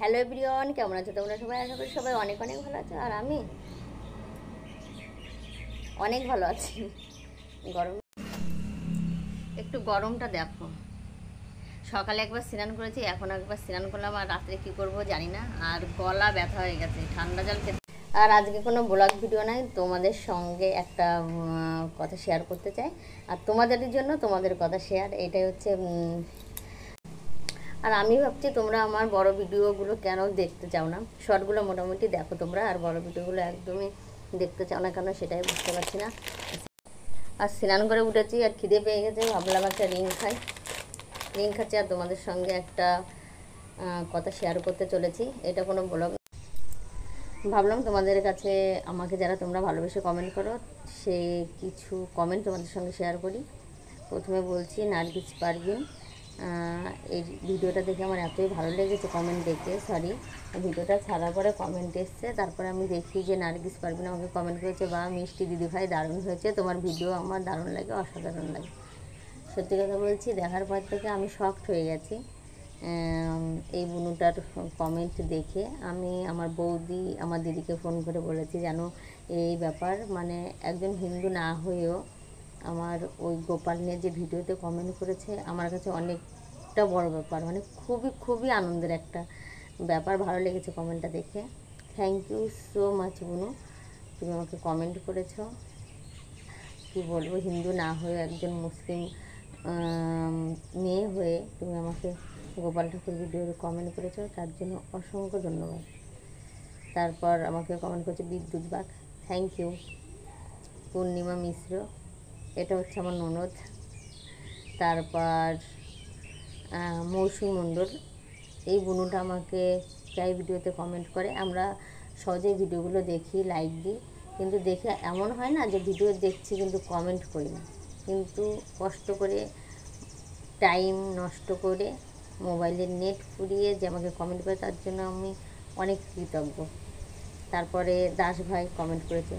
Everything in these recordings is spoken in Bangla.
হ্যালো এভরিওয়ান, কেমন আছো তোমরা সবাই? আশা করি সবাই অনেক অনেক ভালো আছো। আর আমি অনেক ভালো আছি। গরম, একটু গরমটা দেখো। সকালে একবার স্নান করেছি, এখন একবার স্নান করলাম, আর রাত্রে কী করবো জানি না। আর গলা ব্যথা হয়ে গেছে ঠান্ডা জল খেতে। আর আজকে কোনো ব্লগ ভিডিও নাই, তোমাদের সঙ্গে একটা কথা শেয়ার করতে চাই। আর তোমাদের জন্য তোমাদের কথা শেয়ার, এটাই হচ্ছে। আর আমি ভাবছি তোমরা আমার বড় ভিডিওগুলো কেন দেখতে চাও না। শর্টগুলো মোটামুটি দেখো তোমরা, আর বড় ভিডিওগুলো একদমই দেখতে চাও না কেন সেটাই বুঝতে পারছি না। আর স্নান করে উঠেছি, আর খিদে পেয়ে গেছে, ভাবলাম একটা রিং খাই। রিং খাচ্ছি, আর তোমাদের সঙ্গে একটা কথা শেয়ার করতে চলেছি। এটা কোনো ব্লগ, ভাবলাম তোমাদের কাছে আমাকে যারা তোমরা ভালোবেসে কমেন্ট করো, সে কিছু কমেন্ট তোমাদের সঙ্গে শেয়ার করি। প্রথমে বলছি, নার্গিস পারভিন, এই ভিডিওটা দেখে আমার এতই ভালো লেগেছে, কমেন্ট দেখে, সরি, ভিডিওটা ছাড়ার পরে কমেন্ট এসছে, তারপরে আমি দেখি যে নার্গিস পারভিন আমাকে কমেন্ট করেছে, বা মিষ্টি দিদিভাই দারুণ হয়েছে, তোমার ভিডিও আমার দারুণ লাগে, অসাধারণ লাগে। সত্যি কথা বলছি, দেখার পর থেকে আমি শকড হয়ে গেছি। এই বুনুটার কমেন্ট দেখে আমি আমার বৌদি, আমার দিদিকে ফোন করে বলেছি, জানো এই ব্যাপার, মানে একজন হিন্দু না হয়েও আমার ওই গোপাল নিয়ে যে ভিডিওতে কমেন্ট করেছে, আমার কাছে অনেকটা বড় ব্যাপার, মানে খুবই খুবই আনন্দের একটা ব্যাপার। ভালো লেগেছে কমেন্টটা দেখে। থ্যাংক ইউ সো মাচ বুনু, তুমি আমাকে কমেন্ট করেছো। কী বলবো, হিন্দু না হয়ে একজন মুসলিম মেয়ে হয়ে তুমি আমাকে গোপাল ঠাকুর ভিডিওর কমেন্ট করেছো, তার জন্য অসংখ্য ধন্যবাদ। তারপর আমাকে কমেন্ট করেছে বিদ্যুৎ বাগ, থ্যাংক ইউ। পূর্ণিমা মিশ্র, এটা হচ্ছে আমার ননদ। তারপর মৌসুমী মণ্ডল, এই বুনুটা আমাকে প্রায় ভিডিওতে কমেন্ট করে। আমরা সহজেই ভিডিওগুলো দেখি, লাইক দিই, কিন্তু দেখে এমন হয় না যে ভিডিও দেখছি কিন্তু কমেন্ট করি না, কিন্তু কষ্ট করে টাইম নষ্ট করে মোবাইলের নেট ফুরিয়ে যে আমাকে কমেন্ট করে, তার জন্য আমি অনেক কৃতজ্ঞ। তারপরে দাস ভাই কমেন্ট করেছে,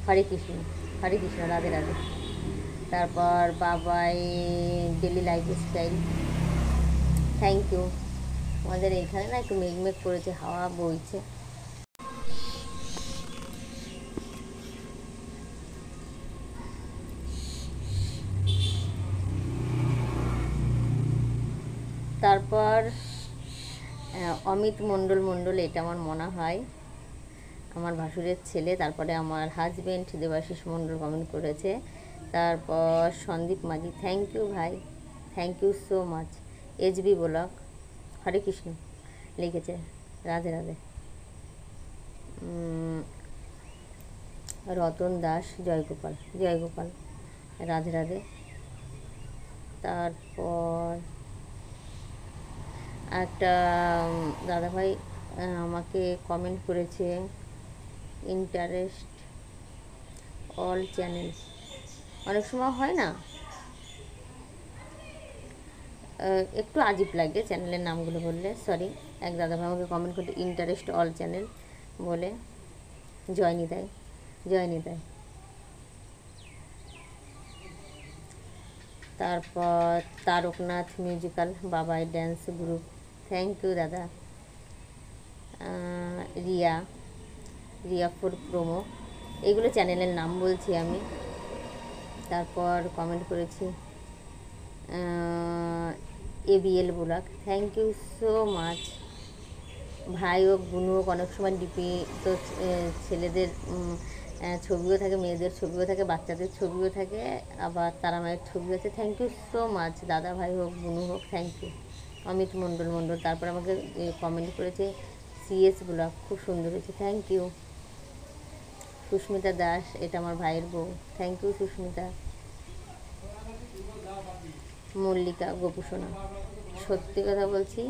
হরে কৃষ্ণ, হরে কৃষ্ণ, রাধে রাধে। তারপর বাবাই ডেলি লাইফস্টাইল, থ্যাংক ইউ। আমাদের এখানে না একটু মেঘমেঘ করেছে, হাওয়া বইছে। তারপর অমিত মণ্ডল, এটা আমার মনে হয় আমার ভাসুরের ছেলে। তারপরে আমার হাজব্যান্ড দেবাশিস মণ্ডল কমেন্ট করেছে। তারপর সন্দীপ মাঝি, থ্যাংক ইউ ভাই, thank you so much. HB blog, Hare Krishna লিখেছে, রাধে রাধে। রতন দাস, জয়গোপাল, জয়গোপাল, রাধে রাধে। তারপর একটা দাদাভাই আমাকে কমেন্ট করেছে, ইন্টারেস্ট অল চ্যানেল। অনেক সময় হয় না, একটু আজীব লাগে চ্যানেলের নামগুলো বললে, সরি। এক দাদাভাই আমাকে কমেন্ট করতে ইন্টারেস্ট অল চ্যানেল বলে, জয়নিতাই, জয়নিতাই। তারপর তারকনাথ মিউজিক্যাল, বাবাই ড্যান্স গ্রুপ, থ্যাংক ইউ দাদা। রিয়া, রিয়া ফোর প্রোমো, এইগুলো চ্যানেলের নাম বলছি আমি। তারপর কমেন্ট করেছি ABL blog, thank you so much. ভাই হোক, বোন হোক, অনেক সময় ডিপি তো ছেলেদের ছবিও থাকে, মেয়েদের ছবিও থাকে, বাচ্চাদের ছবিও থাকে, আবার তারা মায়ের ছবি আছে। থ্যাংক ইউ সো মাচ দাদা, ভাই হোক, বোনু হোক, থ্যাংক ইউ। অমিত মণ্ডল, তারপর আমাকে কমেন্ট করেছে সিএস ব্লগ, খুব সুন্দর হয়েছে, থ্যাংক ইউ। সুস্মিতা দাস, এটা আমার ভাইয়ের বউ, থ্যাংক ইউ সুস্মিতা। মল্লিকা গোপুসোনা, সত্যি কথা বলছি,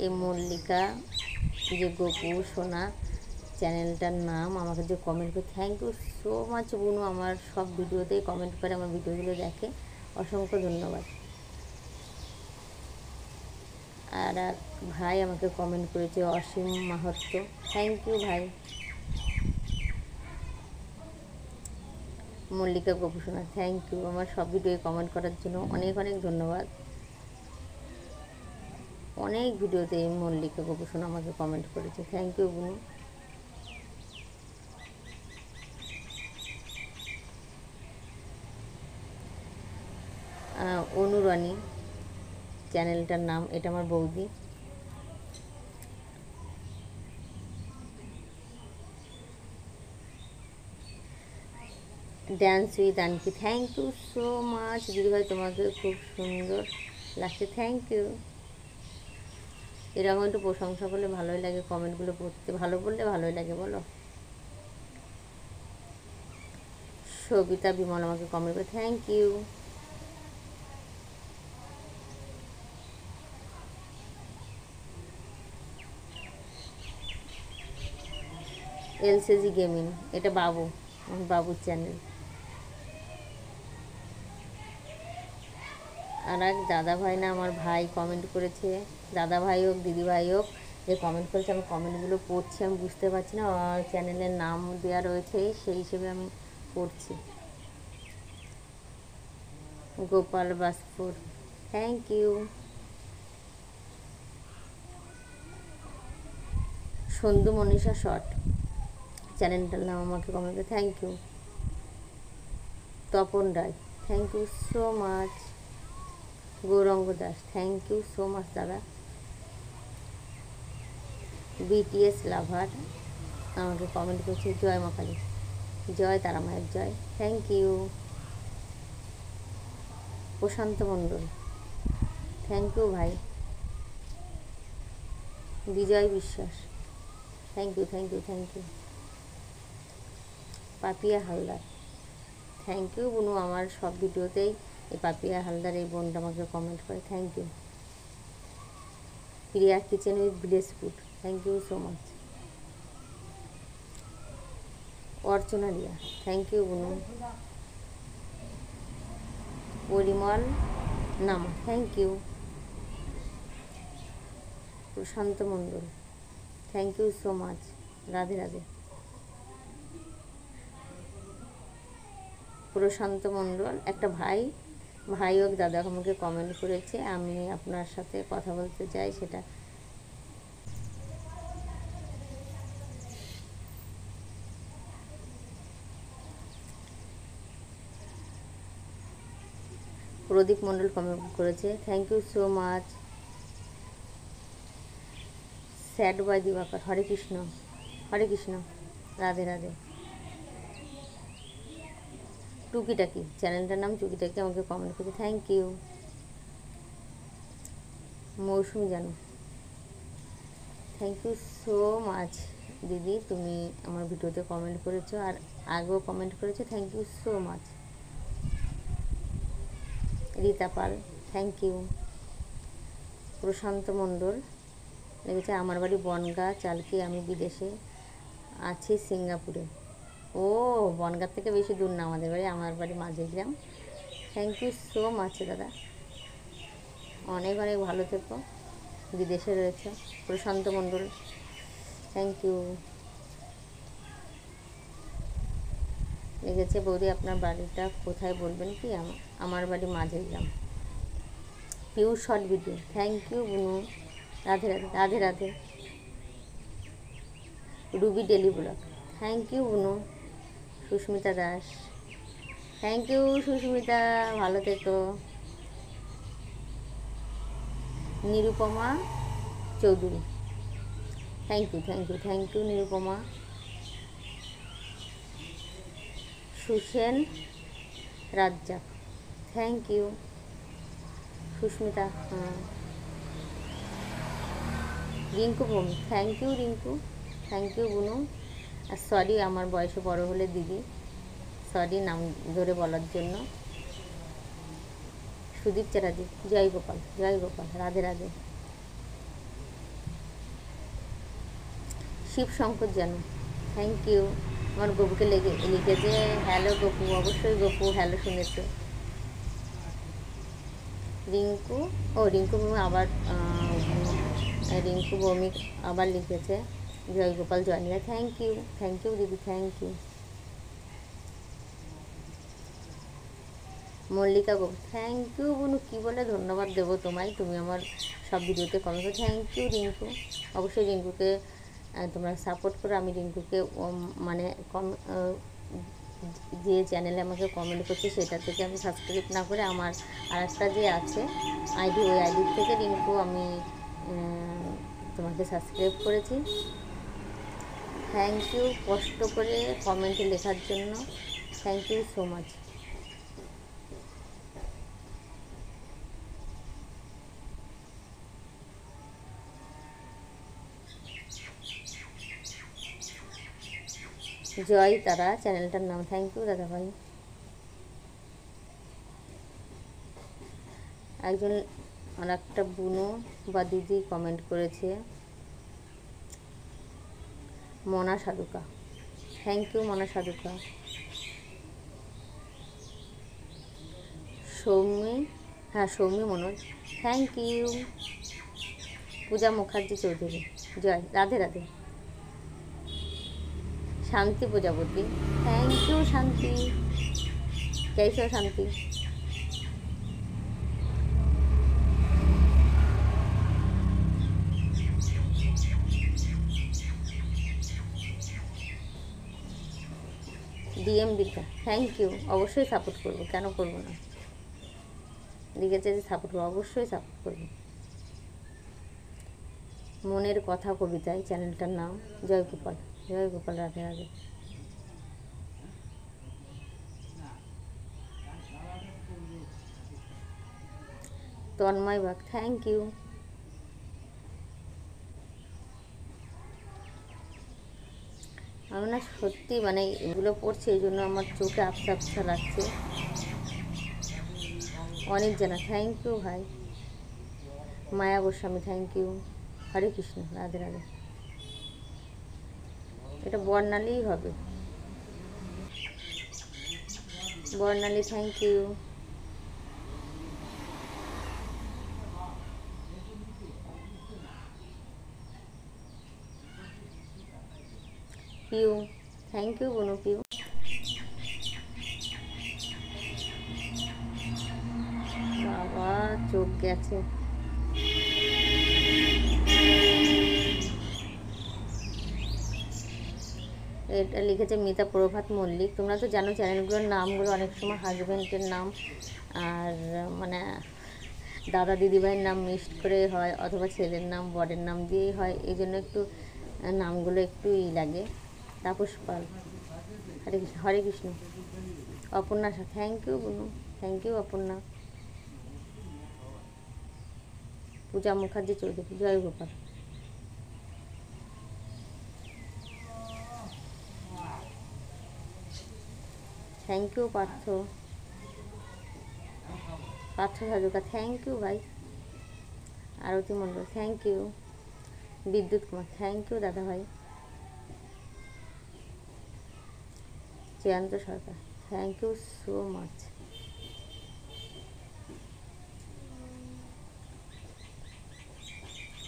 এই মল্লিকা যে গোপু সোনা চ্যানেলটার নাম, আমাকে যে কমেন্ট করে, থ্যাংক ইউ সো মাচ বুনু, আমার সব ভিডিওতেই কমেন্ট করে, আমার ভিডিওগুলো দেখে, অসংখ্য ধন্যবাদ। আর এক ভাই আমাকে কমেন্ট করেছে অসীম মাহাত্ম, থ্যাংক ইউ ভাই। মল্লিকা গোপুসোনা, থ্যাংক ইউ, আমার সব ভিডিও কমেন্ট করার জন্য অনেক অনেক ধন্যবাদ। অনেক ভিডিওতে মল্লিকা গোপসোনা আমাকে কমেন্ট করেছে, থ্যাংক ইউ বুনু। অনুরানী চ্যানেলটার নাম, এটা আমার বৌদি। ড্যান্স উইথ আনকি, থ্যাংক ইউ সো মাচ দিদিভাই, তোমাকে খুব সুন্দর লাগছে, থ্যাংক ইউ। এরকম একটু প্রশংসা করলে ভালোই লাগে, কমেন্টগুলো পড়তে, ভালো বললে ভালোই লাগে বলো। সবিতা বিমল আমাকে কমেন্ট করে, থ্যাংক ইউ। এলসিজি গেমিং, এটা বাবুর চ্যানেল। আর এক দাদা ভাই না আমার ভাই কমেন্ট করেছে, দাদা ভাই হোক দিদি ভাই হোক, যে কমেন্ট করেছে, আমি কমেন্টগুলো পড়ছি, আমি বুঝতে পারছি না, চ্যানেলের নাম দেওয়া রয়েছে সেই হিসেবে আমি পড়ছি। Gopal Baspur, thank you. Sandhu Manisha short চ্যানেলটার নাম আমাকে কমেন্ট করে, thank you. Tapan Ray, thank you so much. Gouranga Das, thank you so much দাদা। বিটিএস লাভার আমাকে কমেন্ট করছে, জয় মা কালী, জয় তারা মায়ের জয়, thank you. Prashanta Mondal, thank you ভাই। Bijoy Biswas, thank you thank you thank you. Papiya Haldar, thank you বুনু, আমার সব ভিডিওতেই এই পাপিয়া হালদার এই বোনটা আমাকে কমেন্ট করে, thank you. Priya kitchen with village food, thank you so much. Archana Riya, thank you বুনু। Parimal Nama, thank you. Prashanta Mondal, thank you so much, Radhe Radhe. Prashanta Mondal, একটা ভাই হোক দাদা আমাকে কমেন্ট করেছে, আমি আপনার সাথে কথা বলতে চাই, সেটা প্রদীপ মণ্ডল কমেন্ট করেছে, thank you so much. Sad boy Dibakar, Hare Krishna Hare Krishna, Radhe Radhe. Tukitaki চ্যানেলটার নাম টুকিটাকি আমাকে কমেন্ট করেছে, থ্যাংক ইউ। মৌসুমি জানো, থ্যাংক ইউ সো মাচ দিদি, তুমি আমার ভিডিওতে কমেন্ট করেছো আর আগেও কমেন্ট করেছো, thank you so much. Rita Pal, thank you. Prashanta Mondal লিখেছে, আমার বাড়ি বনগা চালকি, আমি বিদেশে আছি সিঙ্গাপুরে। ও বনগাঁ থেকে বেশি দূর না আমাদের বাড়ি, আমার বাড়ি Majhegram. Thank you so much দাদা, অনেক অনেক ভালো থেকো, বিদেশে রয়েছে। Prashanta Mondal, thank you. লিখেছে, বৌদি আপনার বাড়িটা কোথায় বলবেন কি? আমার বাড়ি Majhegram. Piu short video, thank you বুনু, Radhe Radhe Radhe Radhe. Ruby daily blog, thank you বুনু। সুস্মিতা দাস, থ্যাংক ইউ সুস্মিতা, ভালো থেকো। Nirupama Chowdhury, thank you thank you thank you Nirupama. Susen Razzak, thank you. Susmita, Rinku Bhowmik, thank you Rinku, thank you বুনু। আর সরি আমার বয়সে বড় হলে দিদি, সরি নাম ধরে বলার জন্য। সুদীপ চ্যাটার্জি, জয় গোপাল রাধে রাধে। শিব শঙ্কর জানু, থ্যাংক ইউ। আমার গপুকে লিখেছে, হ্যালো গপু, অবশ্যই গপু হ্যালো শুনেছে। রিঙ্কু ভৌমিক আবার রিঙ্কু ভৌমিক আবার লিখেছে, জয় গোপাল জয়নিয়া, থ্যাংক ইউ দিদি, থ্যাংক ইউ। মল্লিকা গো, থ্যাংক ইউ বনু। কী বলে ধন্যবাদ দেবো তোমায়, তুমি আমার সব ভিডিওতে কমেন্ট করো। Thank you Rinku. অবশ্যই রিঙ্কুকে তোমরা সাপোর্ট করো। আমি রিঙ্কুকে মানে যে চ্যানেলে আমাকে কমেন্ট করছে সেটা থেকে আমি সাবস্ক্রাইব না করে আমার আরেকটা যে আছে আইডি, ওই আইডির থেকে রিঙ্কু আমি তোমাকে সাবস্ক্রাইব করেছি। থ্যাংক ইউ কষ্ট করে কমেন্টে লেখার জন্য, থ্যাংক ইউ সো মাচ। জয় তারা চ্যানেলটার নাম। থ্যাংক ইউ দাদা ভাই। একজন আর একটা বুনু বা দিদি কমেন্ট করেছে, মনা সাধুকা। থ্যাংক ইউ মনা সাধুকা। সৌমি, হ্যাঁ সৌমি মনোজ, থ্যাংক ইউ। পূজা মুখার্জি চৌধুরী, জয়, রাধে রাধে। শান্তি প্রজাপতি, থ্যাংক ইউ শান্তি। कैसे हो शांति? ডিএম বিদ্যা, থ্যাংক ইউ। অবশ্যই সাপোর্ট করবো, কেন করবো না, লিখেছে যে সাপোর্ট করবো, অবশ্যই সাপোর্ট করবো। মনের কথা কবিতায় চ্যানেলটার নাম। জয়গোপাল, জয়গোপাল, রাধে রাধে। Tanmoy Bag, thank you. আমি না সত্যি মানে এগুলো পড়ছি এই জন্য আমার চোখে আবসা আবসা লাগছে। অনেক জানা, থ্যাংক ইউ ভাই। Maya Goswami, thank you. হরে কৃষ্ণ, রাধে রাধে। এটা বর্ণালীই হবে, Barnali, thank you. Piu, thank you বনু পিউ। বাবা চোখ গেছে। এটা লিখেছে মিতা প্রভাত মল্লিক। তোমরা তো জানো চ্যানেলগুলোর নামগুলো অনেক সময় হাজব্যান্ডের নাম আর মানে দাদা দিদিভাইয়ের নাম মিক্সড করে হয়, অথবা ছেলের নাম বরের নাম দিয়েই হয়, এই জন্য একটু নামগুলো একটু লাগে। তাপস পাল, হরে কৃষ্ণ, হরে কৃষ্ণ। অপর্ণা, থ্যাংক ইউ বনু, থ্যাংক ইউ অপর্ণা। পূজা মুখার্জি চৌধুরী, জয় Gopal. Thank you Partha, Partha Sajuka, thank you ভাই। Arati Mondal, thank you. Bidyut Kumar, thank you দাদা ভাই। Jayanta Sarkar, thank you so much.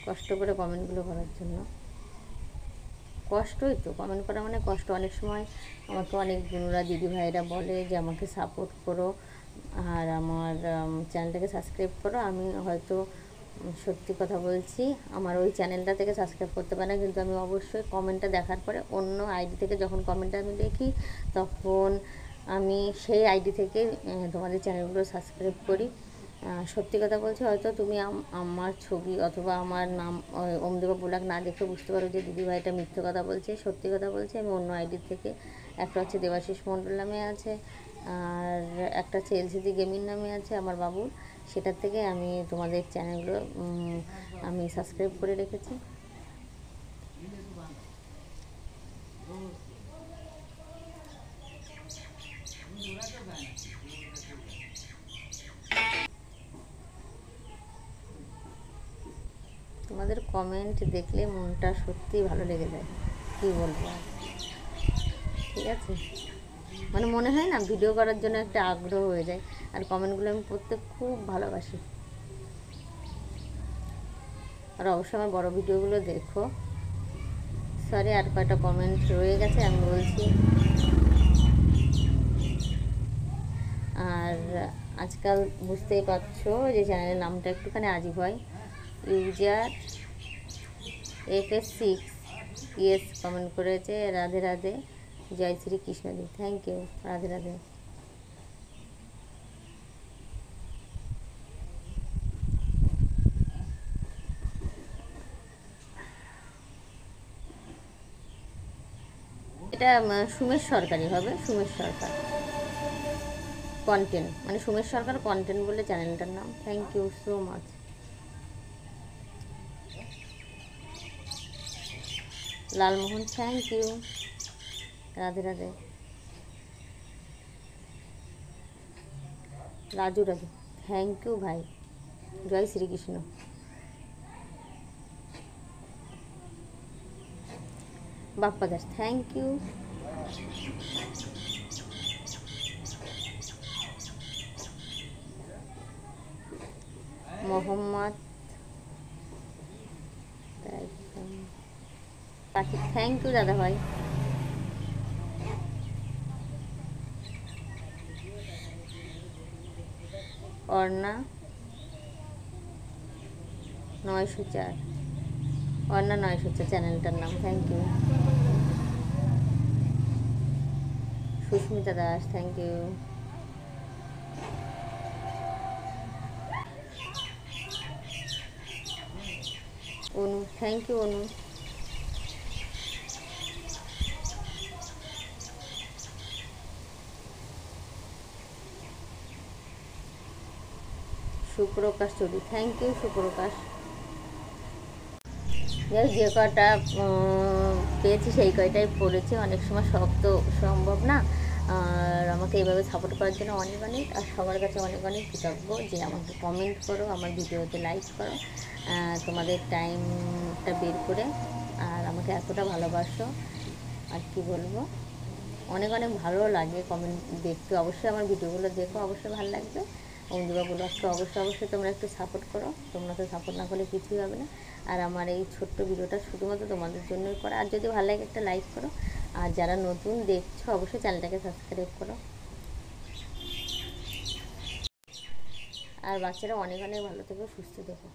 কষ্ট করে কমেন্টগুলো করার জন্য। কষ্টই তো, কমেন্ট করা মানে কষ্ট। অনেক সময় আমাকে অনেক বোনরা দিদি ভাইরা বলে যে আমাকে সাপোর্ট করো আর আমার চ্যানেলটাকে সাবস্ক্রাইব করো। আমি হয়তো সত্যি কথা বলছি, আমার ওই চ্যানেলটা থেকে সাবস্ক্রাইব করতে পারে না, কিন্তু আমি অবশ্যই কমেন্টটা দেখার পরে অন্য আইডি থেকে যখন কমেন্টটা আমি দেখি তখন আমি সেই আইডি থেকে তোমাদের চ্যানেলগুলো সাবস্ক্রাইব করি। সত্যি কথা বলছি, হয়তো তুমি আমার ছবি অথবা আমার নাম ওমদেবা ব্লগ না দেখে বুঝতে পারো যে দিদিভাইটা মিথ্যে কথা বলছে। সত্যি কথা বলছি, আমি অন্য আইডি থেকে, একটা হচ্ছে দেবাশিস মণ্ডল নামে আছে আর একটা হচ্ছে এলসিডি গেমিং নামে আছে আমার বাবুর, সেটার থেকে আমি তোমাদের চ্যানেলগুলো আমি সাবস্ক্রাইব করে রেখেছি। তোমাদের কমেন্ট দেখলে মনটা সত্যিই ভালো লেগে যায়, কী বলবো আর। ঠিক আছে, মানে মনে হয় না ভিডিও করার জন্য একটা আগ্রহ হয়ে যায়। আর কমেন্টগুলো আমি পড়তে খুব ভালোবাসি। আর অবশ্যই আমার বড় ভিডিওগুলো দেখো। সরি, আর কয়টা কমেন্ট রয়ে গেছে আমি বলছি। আর আজকাল বুঝতেই পারছো যে চ্যানেলের নামটা একটুখানি আজীব হয়। ইউজার FS6 ইয়েস কমেন্ট করেছে, রাধে রাধে, জয় শ্রী কৃষ্ণদেব। Thank you, Radhe Radhe. এটা সুমেশ সরকারি হবে, সুমেশ সরকার কন্টেন্ট, মানে সুমেশ সরকার কন্টেন্ট বলে চ্যানেলটার নাম। Thank you so much. Lalmohan thank you, Radhe Radhe. Raju Raju thank you ভাই, জয় Shrikrishna. Bappa Das thank you. Mohammad Pakhi thank you দাদা ভাই। অর্ণা 904, অর্ণা 904 চ্যানেলটার নাম। Thank you. Susmita Das thank you. Anu thank you Anu. Suprakash Chowdhury thank you Suprakash. যাই যে কটা পেয়েছি সেই কয়টাই পড়েছি, অনেক সময় সব তো সম্ভব না। আর আমাকে এইভাবে সাপোর্ট করার জন্য অনেক অনেক, আর সবার কাছে অনেক অনেক কৃতজ্ঞ যে আমাকে কমেন্ট করো, আমার ভিডিওতে লাইক করো, তোমাদের টাইমটা বের করে আর আমাকে এতটা ভালোবাসো। আর কি বলবো, অনেক অনেক ভালো লাগে কমেন্ট দেখতে। অবশ্যই আমার ভিডিওগুলো দেখো, অবশ্যই ভালো লাগবে। বন্ধুবাগুলো একটু অবশ্যই তোমরা একটু সাপোর্ট করো, তোমরা তো সাপোর্ট না করলে কিছুই হবে না। আর আমার এই ছোট্ট ভিডিওটা শুধুমাত্র তোমাদের জন্যই করা। আর যদি ভালো লাগে একটা লাইক করো, আর যারা নতুন দেখছো অবশ্যই চ্যানেলটাকে সাবস্ক্রাইব করো। আর বাচ্চারা অনেক অনেক ভালো থেকো, সুস্থ থেকো।